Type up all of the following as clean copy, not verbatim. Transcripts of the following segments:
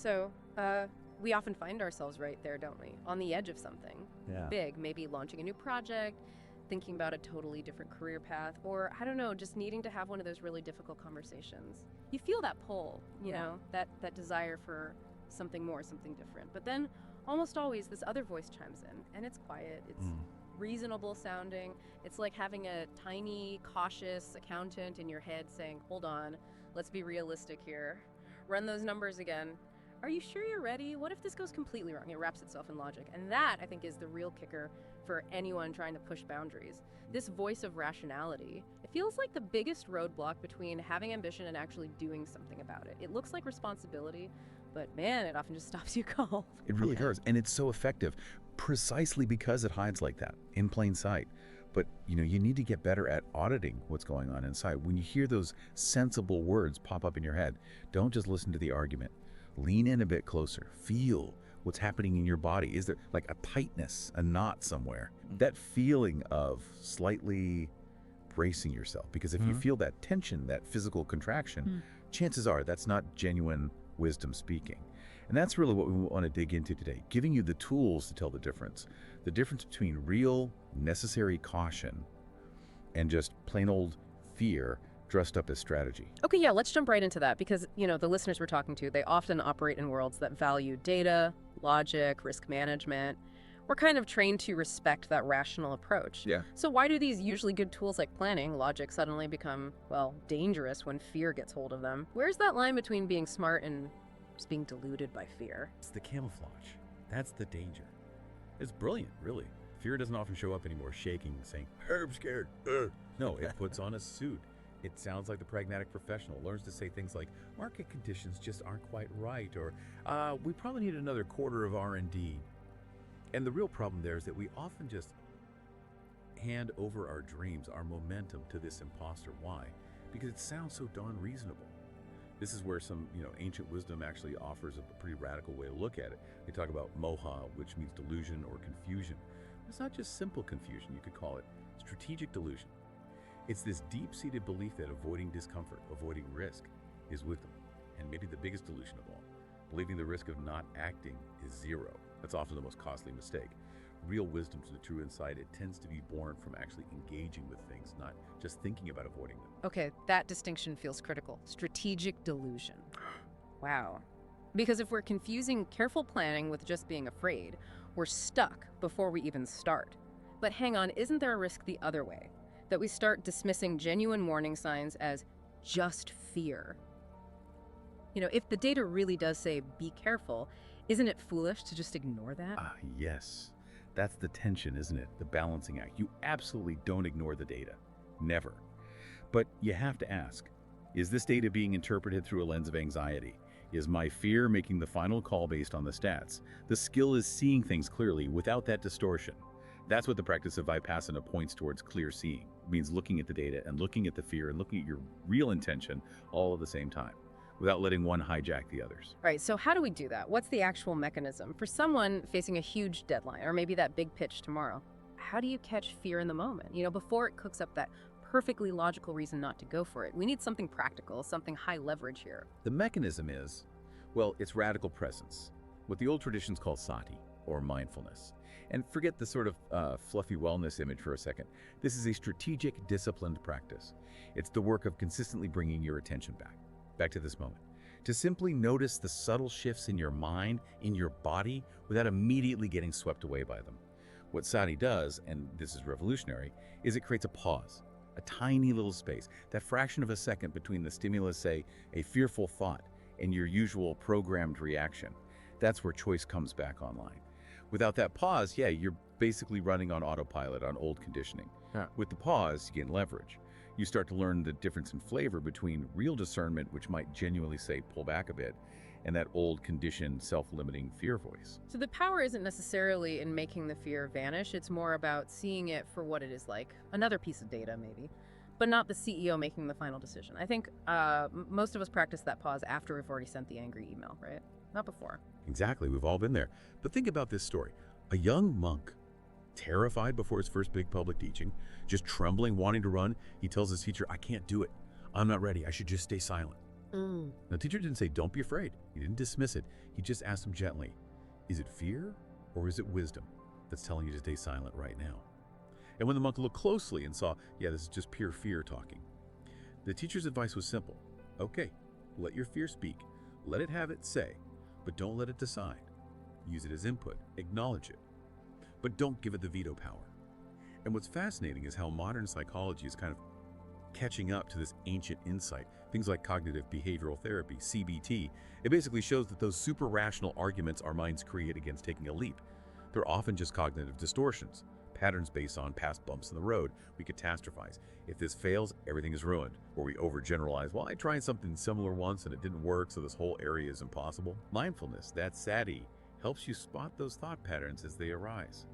So, we often find ourselves right there, don't we? On the edge of something big, maybe launching a new project, thinking about a totally different career path, or I don't know, just needing to have one of those really difficult conversations. You feel that pull, you know, that desire for something more, something different. But then almost always this other voice chimes in, and it's quiet, it's reasonable sounding. It's like having a tiny, cautious accountant in your head saying, hold on, let's be realistic here. Run those numbers again. Are you sure you're ready? What if this goes completely wrong? It wraps itself in logic. And that, I think, is the real kicker for anyone trying to push boundaries. This voice of rationality, it feels like the biggest roadblock between having ambition and actually doing something about it. It looks like responsibility, but man, it often just stops you cold. It really does. And it's so effective precisely because it hides like that, in plain sight. But, you know, you need to get better at auditing what's going on inside. When you hear those sensible words pop up in your head, don't just listen to the argument. Lean in a bit closer. Feel what's happening in your body. Is there like a tightness, a knot somewhere? That feeling of slightly bracing yourself. Because if you feel that tension, that physical contraction, chances are that's not genuine wisdom speaking. And that's really what we want to dig into today, giving you the tools to tell the difference between real, necessary caution and just plain old fear dressed up as strategy. Okay, yeah, let's jump right into that because, you know, the listeners we're talking to, they often operate in worlds that value data, logic, risk management. We're kind of trained to respect that rational approach. Yeah. So why do these usually good tools like planning, logic suddenly become, well, dangerous when fear gets hold of them? Where's that line between being smart and just being deluded by fear? It's the camouflage. That's the danger. It's brilliant, really. Fear doesn't often show up anymore shaking and saying, I'm scared. No, it puts on a suit. It sounds like the pragmatic professional learns to say things like, market conditions just aren't quite right, or we probably need another quarter of R&D. And the real problem there is that we often just hand over our dreams, our momentum to this imposter. Why? Because it sounds so darn reasonable. This is where some, ancient wisdom actually offers a pretty radical way to look at it. They talk about moha, which means delusion or confusion. It's not just simple confusion. You could call it strategic delusion. It's this deep-seated belief that avoiding discomfort, avoiding risk, is wisdom. And maybe the biggest delusion of all, believing the risk of not acting is zero. That's often the most costly mistake. Real wisdom to the true insight, it tends to be born from actually engaging with things, not just thinking about avoiding them. Okay, that distinction feels critical. Strategic delusion. Wow. Because if we're confusing careful planning with just being afraid, we're stuck before we even start. But hang on, isn't there a risk the other way? That we start dismissing genuine warning signs as just fear. If the data really does say, be careful, isn't it foolish to just ignore that? Yes. That's the tension, isn't it? The balancing act. You absolutely don't ignore the data. Never. But you have to ask, is this data being interpreted through a lens of anxiety? Is my fear making the final call based on the stats? The skill is seeing things clearly without that distortion. That's what the practice of Vipassana points towards clear seeing. It means looking at the data and looking at the fear and looking at your real intention all at the same time, without letting one hijack the others. All right, so how do we do that? What's the actual mechanism? For someone facing a huge deadline, or maybe that big pitch tomorrow, how do you catch fear in the moment? Before it cooks up that perfectly logical reason not to go for it. We need something practical, something high leverage here. The mechanism is, it's radical presence, what the old traditions call sati, or mindfulness. And forget the sort of fluffy wellness image for a second. This is a strategic, disciplined practice. It's the work of consistently bringing your attention back to this moment, to simply notice the subtle shifts in your mind, in your body, without immediately getting swept away by them. What sati does, and this is revolutionary, is it creates a pause, a tiny little space, that fraction of a second between the stimulus, say, a fearful thought, and your usual programmed reaction. That's where choice comes back online. Without that pause, you're basically running on autopilot, on old conditioning. Yeah. With the pause, you gain leverage. You start to learn the difference in flavor between real discernment, which might genuinely say, pull back a bit, and that old conditioned, self-limiting fear voice. So the power isn't necessarily in making the fear vanish. It's more about seeing it for what it is, like another piece of data maybe, but not the CEO making the final decision. I think most of us practice that pause after we've already sent the angry email, right? Not before. Exactly, we've all been there. But think about this story. A young monk, terrified before his first big public teaching, just trembling, wanting to run, he tells his teacher, I can't do it. I'm not ready. I should just stay silent. The teacher didn't say, don't be afraid. He didn't dismiss it. He just asked him gently, is it fear or is it wisdom that's telling you to stay silent right now? And when the monk looked closely and saw, yeah, this is just pure fear talking, the teacher's advice was simple. Okay, let your fear speak. Let it have its say, but don't let it decide. Use it as input, acknowledge it, but don't give it the veto power. And what's fascinating is how modern psychology is kind of catching up to this ancient insight. Things like cognitive behavioral therapy, CBT, it basically shows that those super rational arguments our minds create against taking a leap, they're often just cognitive distortions, patterns based on past bumps in the road. We catastrophize. If this fails, everything is ruined. Or we overgeneralize, well, I tried something similar once and it didn't work, so this whole area is impossible. Mindfulness, that sati, helps you spot those thought patterns as they arise,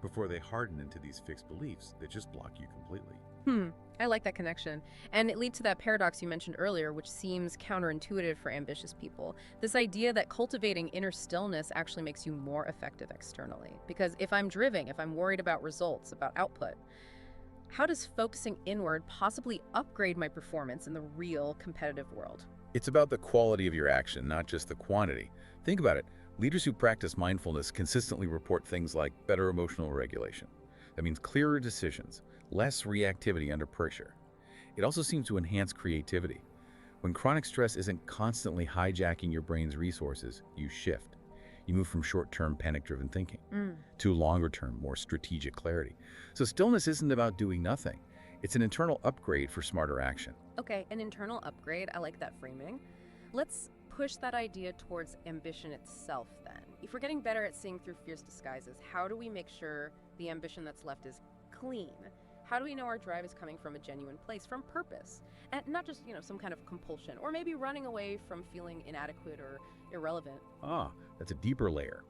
before they harden into these fixed beliefs that just block you completely. I like that connection. And it leads to that paradox you mentioned earlier, which seems counterintuitive for ambitious people. This idea that cultivating inner stillness actually makes you more effective externally. Because if I'm driven, if I'm worried about results, about output, how does focusing inward possibly upgrade my performance in the real competitive world? It's about the quality of your action, not just the quantity. Think about it. Leaders who practice mindfulness consistently report things like better emotional regulation. That means clearer decisions, less reactivity under pressure. It also seems to enhance creativity. When chronic stress isn't constantly hijacking your brain's resources, you shift. You move from short-term panic-driven thinking to longer-term, more strategic clarity. So stillness isn't about doing nothing. It's an internal upgrade for smarter action. Okay, an internal upgrade. I like that framing. Let's push that idea towards ambition itself then. If we're getting better at seeing through fierce disguises, how do we make sure the ambition that's left is clean? How do we know our drive is coming from a genuine place, from purpose, and not just, some kind of compulsion, or maybe running away from feeling inadequate or irrelevant? That's a deeper layer.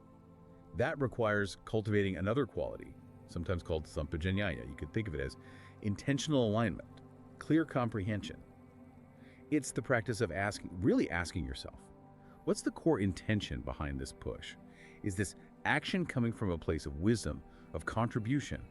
That requires cultivating another quality, sometimes called sampajanyaya. You could think of it as intentional alignment, clear comprehension. It's the practice of really asking yourself, what's the core intention behind this push? Is this action coming from a place of wisdom, of contribution,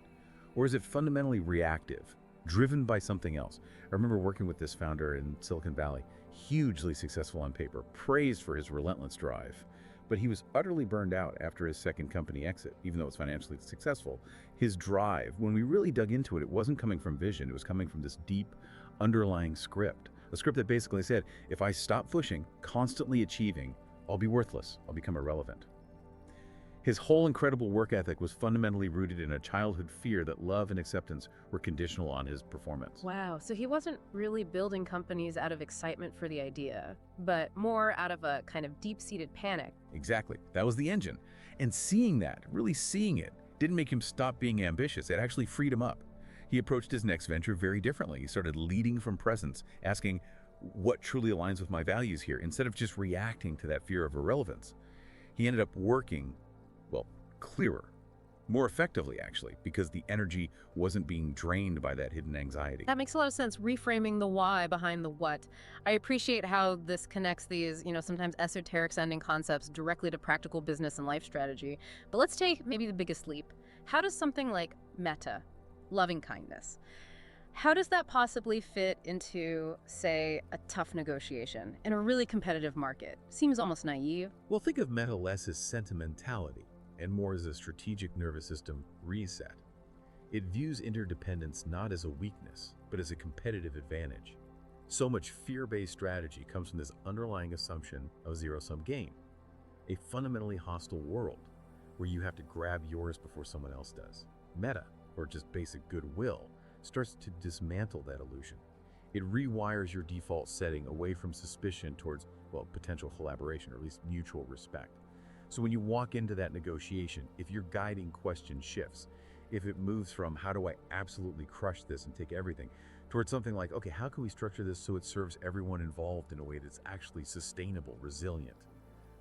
or is it fundamentally reactive, driven by something else? I remember working with this founder in Silicon Valley, hugely successful on paper, praised for his relentless drive. But he was utterly burned out after his second company exit, even though it was financially successful. His drive, when we really dug into it, it wasn't coming from vision, it was coming from this deep underlying script. A script that basically said, if I stop pushing, constantly achieving, I'll be worthless, I'll become irrelevant. His whole incredible work ethic was fundamentally rooted in a childhood fear that love and acceptance were conditional on his performance. Wow, so he wasn't really building companies out of excitement for the idea, but more out of a kind of deep-seated panic. Exactly, that was the engine. And seeing that, really seeing it, didn't make him stop being ambitious, it actually freed him up. He approached his next venture very differently. He started leading from presence, asking, what truly aligns with my values here, instead of just reacting to that fear of irrelevance. He ended up working, clearer, more effectively actually, because the energy wasn't being drained by that hidden anxiety. That makes a lot of sense, reframing the why behind the what. I appreciate how this connects these, sometimes esoteric sounding concepts directly to practical business and life strategy. But let's take maybe the biggest leap. How does something like metta, loving kindness, how does that possibly fit into, say, a tough negotiation in a really competitive market? Seems almost naive. Well, think of metta less as sentimentality and more as a strategic nervous system reset. It views interdependence not as a weakness, but as a competitive advantage. So much fear-based strategy comes from this underlying assumption of zero-sum game, a fundamentally hostile world where you have to grab yours before someone else does. Metta, or just basic goodwill, starts to dismantle that illusion. It rewires your default setting away from suspicion towards, potential collaboration, or at least mutual respect. So when you walk into that negotiation, if your guiding question shifts, if it moves from how do I absolutely crush this and take everything, towards something like, okay, how can we structure this so it serves everyone involved in a way that's actually sustainable, resilient?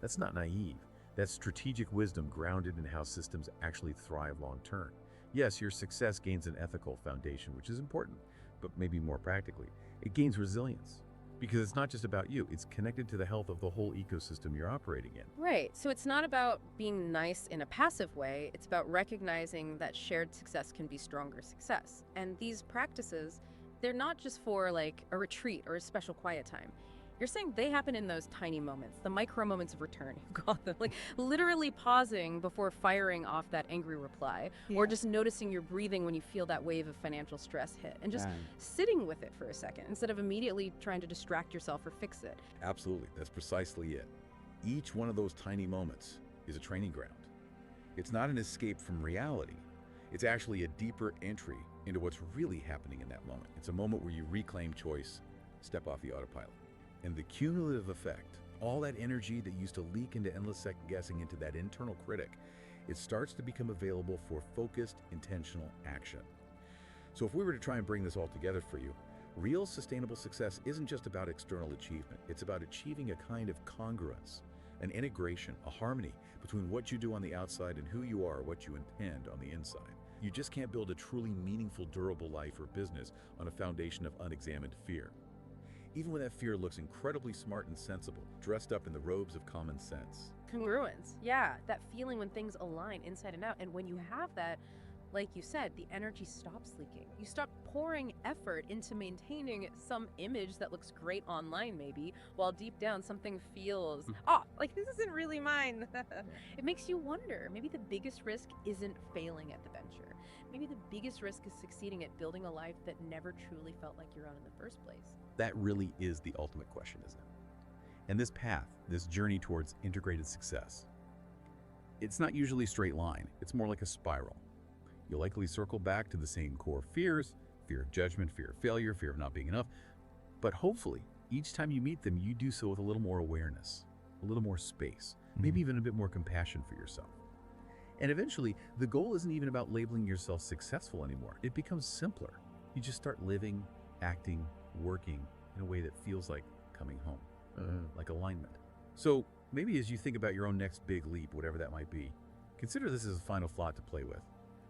That's not naive. That's strategic wisdom grounded in how systems actually thrive long term. Yes, your success gains an ethical foundation, which is important, but maybe more practically, it gains resilience. Because it's not just about you, it's connected to the health of the whole ecosystem you're operating in. Right, so it's not about being nice in a passive way, it's about recognizing that shared success can be stronger success. And these practices, they're not just for like a retreat or a special quiet time. You're saying they happen in those tiny moments, the micro moments of return, you call them, like literally pausing before firing off that angry reply, or just noticing your breathing when you feel that wave of financial stress hit, and just sitting with it for a second instead of immediately trying to distract yourself or fix it. Absolutely, that's precisely it. Each one of those tiny moments is a training ground. It's not an escape from reality. It's actually a deeper entry into what's really happening in that moment. It's a moment where you reclaim choice, step off the autopilot. And the cumulative effect, all that energy that used to leak into endless second guessing into that internal critic, it starts to become available for focused, intentional action. So if we were to try and bring this all together for you, real sustainable success isn't just about external achievement. It's about achieving a kind of congruence, an integration, a harmony between what you do on the outside and who you are, what you intend on the inside. You just can't build a truly meaningful, durable life or business on a foundation of unexamined fear. Even when that fear looks incredibly smart and sensible, dressed up in the robes of common sense. Congruence, yeah, that feeling when things align inside and out. And when you have that, like you said, the energy stops leaking. You stop pouring effort into maintaining some image that looks great online maybe, while deep down something feels off, like this isn't really mine. It makes you wonder, maybe the biggest risk isn't failing at the venture. Maybe the biggest risk is succeeding at building a life that never truly felt like your own in the first place. That really is the ultimate question, isn't it? And this path, this journey towards integrated success, it's not usually a straight line. It's more like a spiral. You'll likely circle back to the same core fears, fear of judgment, fear of failure, fear of not being enough. But hopefully, each time you meet them, you do so with a little more awareness, a little more space, maybe even a bit more compassion for yourself. And eventually, the goal isn't even about labeling yourself successful anymore. It becomes simpler. You just start living, acting, working in a way that feels like coming home, like alignment. So maybe as you think about your own next big leap, whatever that might be, consider this as a final thought to play with.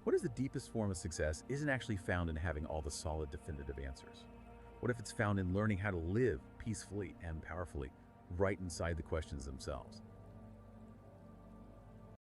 What if the deepest form of success isn't actually found in having all the solid, definitive answers? What if it's found in learning how to live peacefully and powerfully right inside the questions themselves?